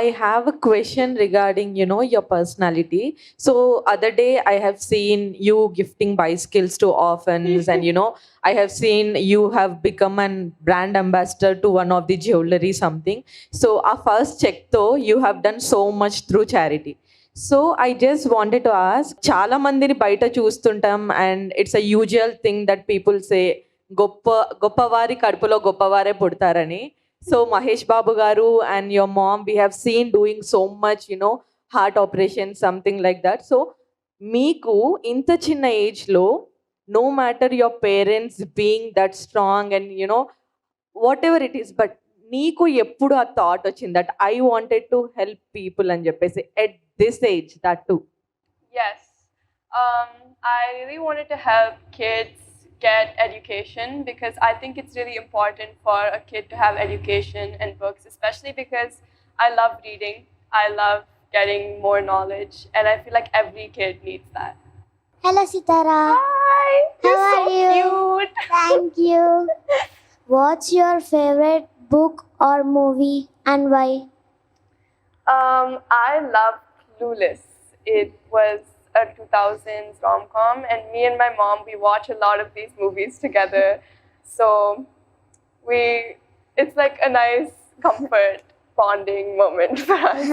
I have a question regarding, your personality. So other day I have seen you gifting bicycles to orphans, and I have seen you have become an brand ambassador to one of the jewelry something. So our first check though, you have done so much through charity. So I just wanted to ask, చాలా మందిని బయట చూస్తుంటాం, and it's a usual thing that people say, గొప్పవారి కడుపులో గొప్పవారే పుడతారని. So Mahesh Babu garu and your mom, we have seen doing so much, heart operation, something like that. So meeku inta chinna age lo, no matter your parents being that strong and whatever it is, but నీకు ఎప్పుడు ఆ thought వచ్చింది that I wanted to help people అని చెప్పేసి at this age, that too? Yes. I really wanted to help kids get education because I think it's really important for a kid to have education and books, especially because I love reading. I love getting more knowledge, and I feel like every kid needs that. Hello, Sitara. Hi! You're How so are you? cute! Thank you. What's your favorite book or movie and why? I love Clueless. It was a 2000s rom-com, and me and my mom, we watch a lot of these movies together. So it's like a nice comfort bonding moment for us.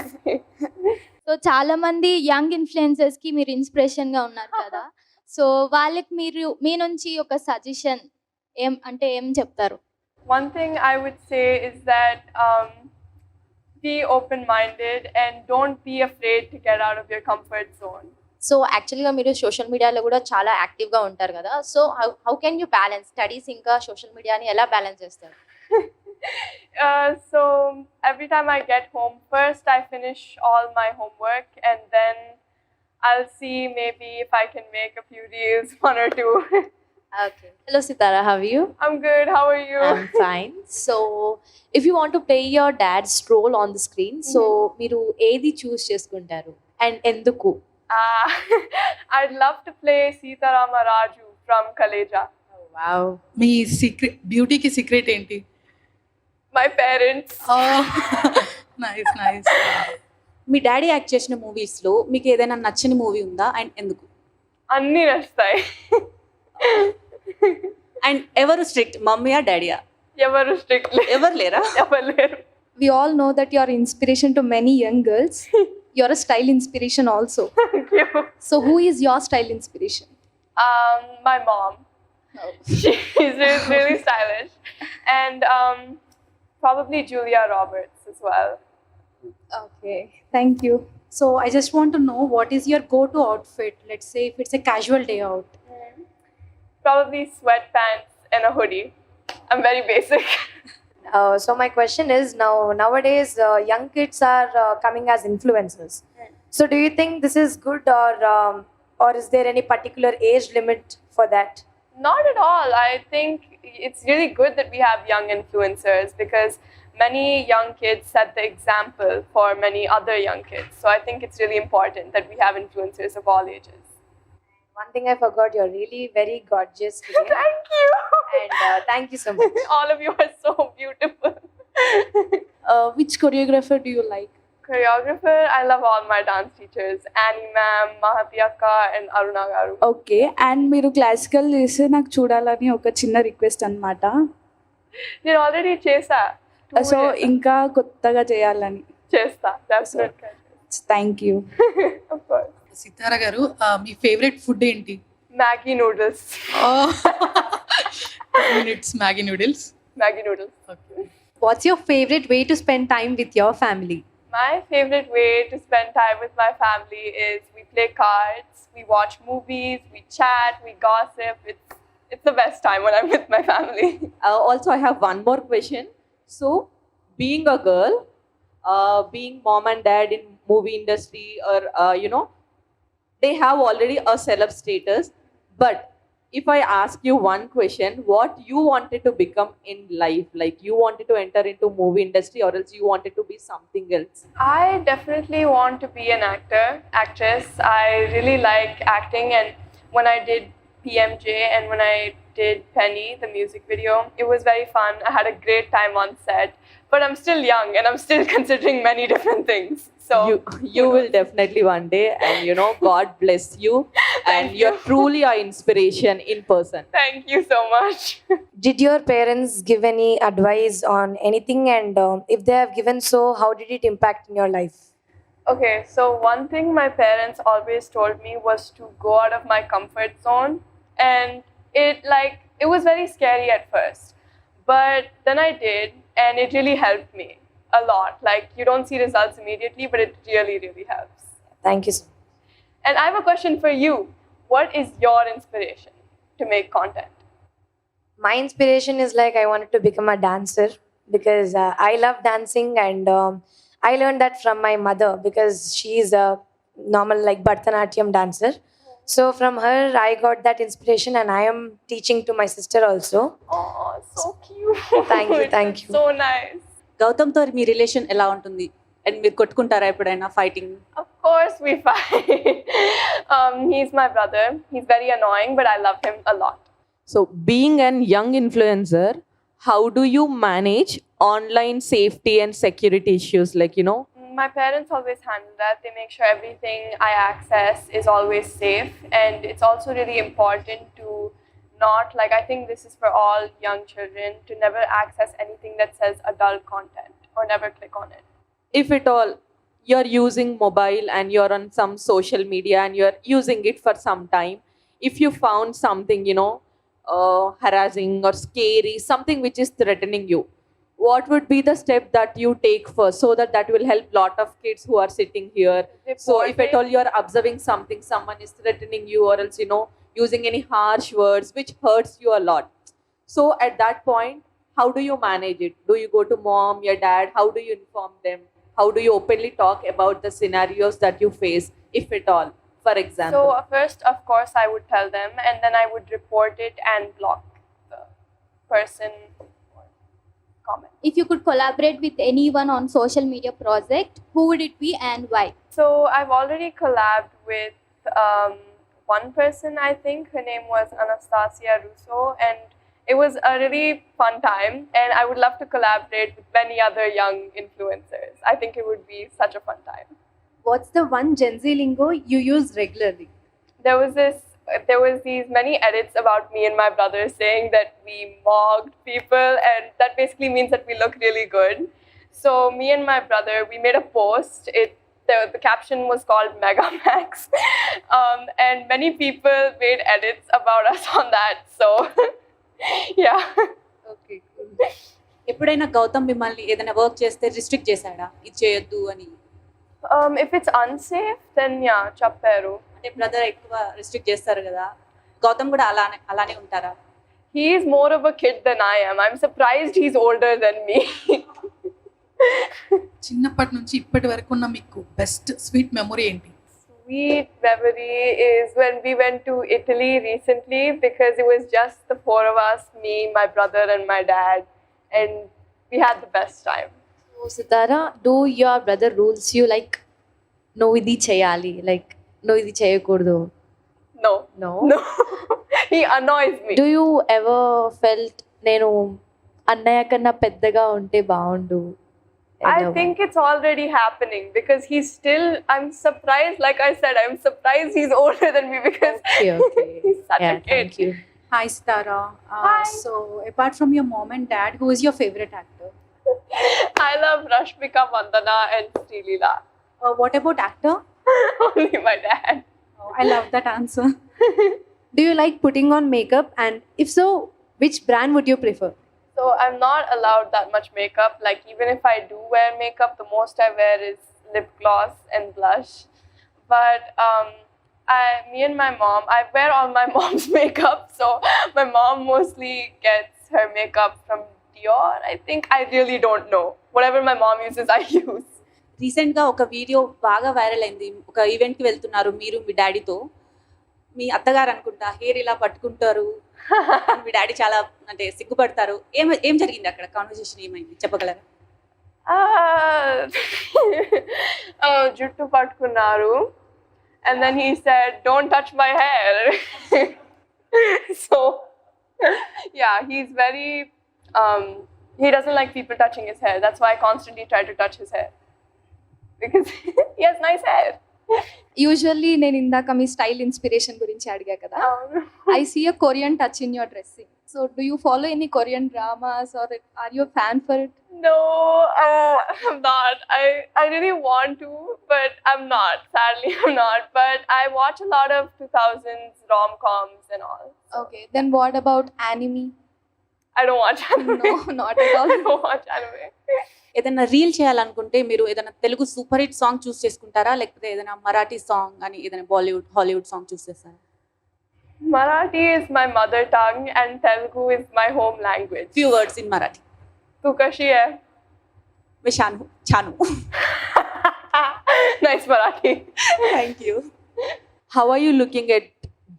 So చాలా మంది young influencers కి మీరు inspiration గా ఉన్నారు కదా, so వాళ్ళకి మీరు మీ నుంచి ఒక సజెషన్ ఏం చెప్తారు? One thing I would say is that be open-minded and don't be afraid to get out of your comfort zone. So యాక్చువల్గా మీరు సోషల్ మీడియాలో కూడా చాలా యాక్టివ్గా ఉంటారు కదా, so how can you balance studies ఇంకా సోషల్ మీడియాని ఎలా బ్యాలెన్స్ చేస్తారు? So every time I get home, first I finish all my homework and then I'll see maybe if I can make a few reels, one or two. Okay. Hello Sitara, how are you? I'm good, how are you? I'm fine. So if you want to play your dad's role on the screen, so మీరు ఏది చూస్ చేసుకుంటారు and ఎందుకు? I'd love to play Sitaramma Raju from Kaleja. Oh, wow. మీ secret బ్యూటీకి secret ఏంటి? My parents. Nice nice. మీ daddy act చేసిన మూవీస్లో మీకు ఏదైనా నచ్చని మూవీ ఉందా అండ్ ఎందుకు? అన్నీ నచ్చుతాయి. అండ్ ఎవరు స్ట్రిక్ట్, మమ్మీయా డాడీయా? ఎవరు స్ట్రిక్ట్ ఎవరు లేరా? ఎవరు లేరు. We all know that you are inspiration to many young girls. You're a style inspiration also. Thank you. So who is your style inspiration? My mom. Oh. She's really stylish. And probably Julia Roberts as well. Okay, thank you. So I just want to know what is your go to outfit, let's say if it's a casual day out. Probably sweatpants and a hoodie. I'm very basic. So my question is, nowadays young kids are coming as influencers. So do you think this is good, or is there any particular age limit for that? Not at all. I think it's really good that we have young influencers because many young kids set the example for many other young kids. So I think it's really important that we have influencers of all ages. One thing I forgot, you're really very gorgeous today. Thank you. And thank you so much. All of you are so beautiful. Which choreographer do you like? Choreographer, I love all my dance teachers. Annie ma'am, Mahati akka and Aruna garu. Okay, and మీరు classical చేస్తే నాకు చూడాలని ఒక చిన్న request అన్నమాట. నేను already చేసా. So ఇంకా కొత్తగా చేయాలని. చేస్తా, definitely. Thank you. Of course. సితారా గారు, మీ ఫేవరెట్ ఫుడ్ ఏంటి? Maggi noodles. It's Maggi noodles. Maggi noodles. Okay. What's your favorite way to spend time with your family? My favorite way to spend time with my family is we play cards, we watch movies, we chat, we gossip. It's the best time when I'm with my family. Also, I have one more question. So, being a girl, being mom and dad in movie industry, or they have already a celeb status. But if I ask you one question, what you wanted to become in life? Like you wanted to enter into movie industry, or else you wanted to be something else? I definitely want to be an actress. I really like acting, and when I did PMJ and when I did Penny, the music video. It was very fun. I had a great time on set. But I'm still young and I'm still considering many different things. So You will definitely one day, and God bless you, and Thank you're you. truly our inspiration in person. Thank you so much. Did your parents give any advice on anything? And if they have given so, how did it impact in your life? Okay, so one thing my parents always told me was to go out of my comfort zone, and it was very scary at first, but then I did, and it really helped me a lot. Like, you don't see results immediately, but it really, really helps. Thank you so much. And I have a question for you. What is your inspiration to make content? My inspiration is like I wanted to become a dancer because I love dancing, and I learned that from my mother because she is a normal like Bharatanatyam dancer. So from her I got that inspiration, and I am teaching to my sister also. Oh, so cute. Thank you. So nice. గౌతమ్తో మీ relation ఎలా ఉంటుంది and మీరు కొట్టుకుంటారా ఎప్పుడైనా fighting Of course we fight. He's my brother. He's very annoying, but I love him a lot. So, being an young influencer, how do you manage online safety and security issues? My parents always handle that. They make sure everything I access is always safe. And it's also really important to not, I think this is for all young children, to never access anything that says adult content or never click on it. If at all you're using mobile and you're on some social media and you're using it for some time, if you found something, harassing or scary, something which is threatening you, what would be the step that you take first, so that will help lot of kids who are sitting here? So if at all you're observing something, someone is threatening you, or else using any harsh words which hurts you a lot, so at that point, how do you manage it? Do you go to mom, your dad? How do you inform them? How do you openly talk about the scenarios that you face, if at all, for example? So first, of course, I would tell them, and then I would report it and block the person or comment. If you could collaborate with anyone on social media project, who would it be and why? So I've already collabed with one person, I think. Her name was Anastasia Russo, and it was a really fun time, and I would love to collaborate with many other young influencers. I think it would be such a fun time. What's the one Gen Z lingo you use regularly There was these many edits about me and my brother saying that we mocked people, and that basically means that we look really good. So me and my brother, we made a post. The caption was called Mega Max, and many people made edits about us on that. So yeah. Okay ఎప్పుడైనా గౌతమ్ మిమ్మల్ని ఏదైనా work చేస్తే restrict చేశాడా ఇది చేయొద్దు అని If it's unsafe, then yeah, chapperu. అంటే brother ఎక్కువ రిస్ట్రిక్ట్ చేస్తారు కదా గౌతమ్ కూడా అలానే ఉంటారా He's more of a kid than I am. I'm surprised he's older than me. చిన్నప్పటి నుంచి ఇప్పటి వరకు ఉన్న మీకు బెస్ట్ స్వీట్ మెమొరీ ఏంటి? Sweet memory is when we went to Italy recently, because it was just the four of us, me, my brother, and my dad, and we had the best time. So, Sitara, do your brother rules you like, no idi cheyali, like no idi cheyakuddu? No. No. He annoys me. Do you ever felt నేను అన్నయ్య కన్నా పెద్దగా ఉంటే బాగుండు? I think it's already happening, because I'm surprised, like I said, I'm surprised he's older than me, because Okay. he's such Yeah, a kid. thank you. Hi, Sitara. Hi. So, apart from your mom and dad, who is your favorite actor? I love Rashmika Mandana and Srilila. What about actor? Only my dad. Oh, I love that answer. Do you like putting on makeup? And if so, which brand would you prefer? So I'm not allowed that much makeup. Like, even if I do wear makeup, the most I wear is lip gloss and blush. But me and my mom, I wear all my mom's makeup. So my mom mostly gets her makeup from Dior. I think, I really don't know. Whatever my mom uses, I use. రీసెంట్గా ఒక video బాగా viral అయింది. ఒక ఈవెంట్కి వెళ్తున్నారు మీరు మీ డాడీతో. మీ అత్తగారు అనుకుంటా హెయిర్ ఇలా పట్టుకుంటారు, మీ డాడీ చాలా అంటే సిగ్గుపడతారు. ఏం జరిగింది అక్కడ? కాన్వర్సేషన్ ఏమైంది చెప్పగలరా? Juttu patkunaru, and then he said, "Don't touch my hair." So Yeah, he's very. He doesn't like people touching his hair. That's why I constantly try to touch his hair because he has nice hair. Usually నేను ఇందాక మీ style inspiration గురించి అడిగా కదా. I see a Korean touch in your dressing. So do you follow any Korean dramas or are you a fan for it? No, I'm not. I really want to, but I'm not. Sadly, I'm not. But I watch a lot of 2000s rom-coms and all. Okay, then what about anime? I don't watch anime. No, not at all. I don't watch anime. ఏదైనా reel చేయాలనుకుంటే మీరు ఏదైనా Telugu super hit song చూస్ చేసుకుంటారా, లేకపోతే ఏదైనా Marathi song అని ఏదైనా Bollywood Hollywood song చూస్ చేస్తారా? Marathi is my mother tongue and Telugu is my home language. Few words in Marathi. Tu kashi hai? मैं Shanu छानू. Nice Marathi. Thank you. How are you looking at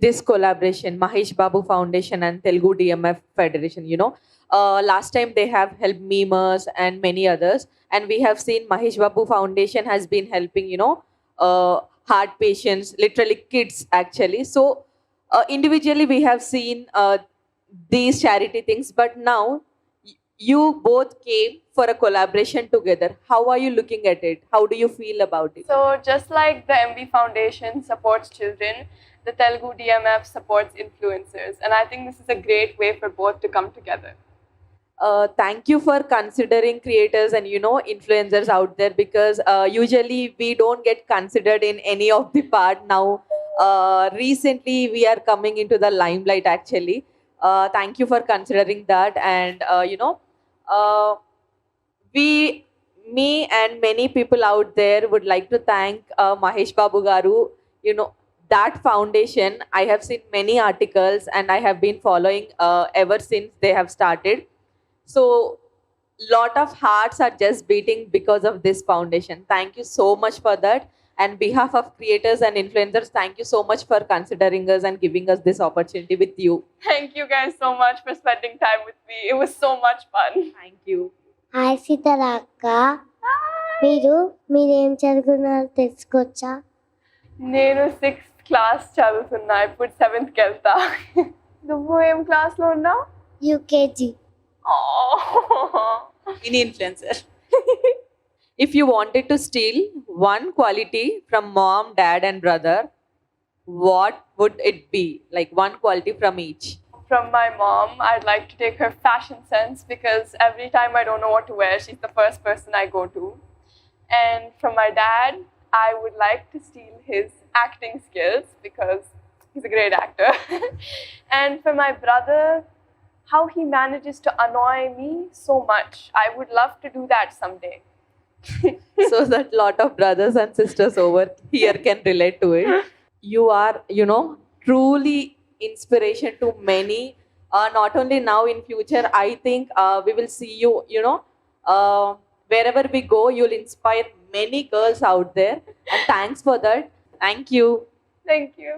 this collaboration, Mahesh Babu Foundation and Telugu DMF Federation? Last time they have helped memers and many others, and we have seen Mahesh Babu Foundation has been helping, heart patients, literally kids actually. So individually we have seen these charity things, but now you both came for a collaboration together. How are you looking at it? How do you feel about it? So just like the MB Foundation supports children, the Telugu DMF supports influencers, and I think this is a great way for both to come together. Thank you for considering creators and influencers out there, because usually we don't get considered in any of the part. Now recently we are coming into the limelight actually. Thank you for considering that, and me and many people out there would like to thank Mahesh Babu Garu. That foundation, I have seen many articles and I have been following ever since they have started. So lot of hearts are just beating because of this foundation. Thank you so much for that. And behalf of creators and influencers, thank you so much for considering us and giving us this opportunity with you. Thank you guys so much for spending time with me. It was so much fun. Thank you. Hi Sithara అక్క, మీరేం చదువుకున్నారో తెలుసుకోవచ్చా? నేను 6th class చదువుతున్నా, ఇప్పుడు 7th కి వెళ్తా. నువ్వు ఏం క్లాస్ లో ఉన్నావు? UKG. Mini influencer. If you wanted to steal one quality from mom, dad and brother, what would it be? Like one quality from each. From my mom, I'd like to take her fashion sense, because every time I don't know what to wear, she's the first person I go to. And from my dad, I would like to steal his acting skills, because he's a great actor. And for my brother, how he manages to annoy me so much. I would love to do that someday. So that lot of brothers and sisters over here can relate to it. You are, truly inspiration to many. Not only now, in future, I think we will see you, wherever we go, you'll inspire many girls out there. And thanks for that. Thank you. Thank you.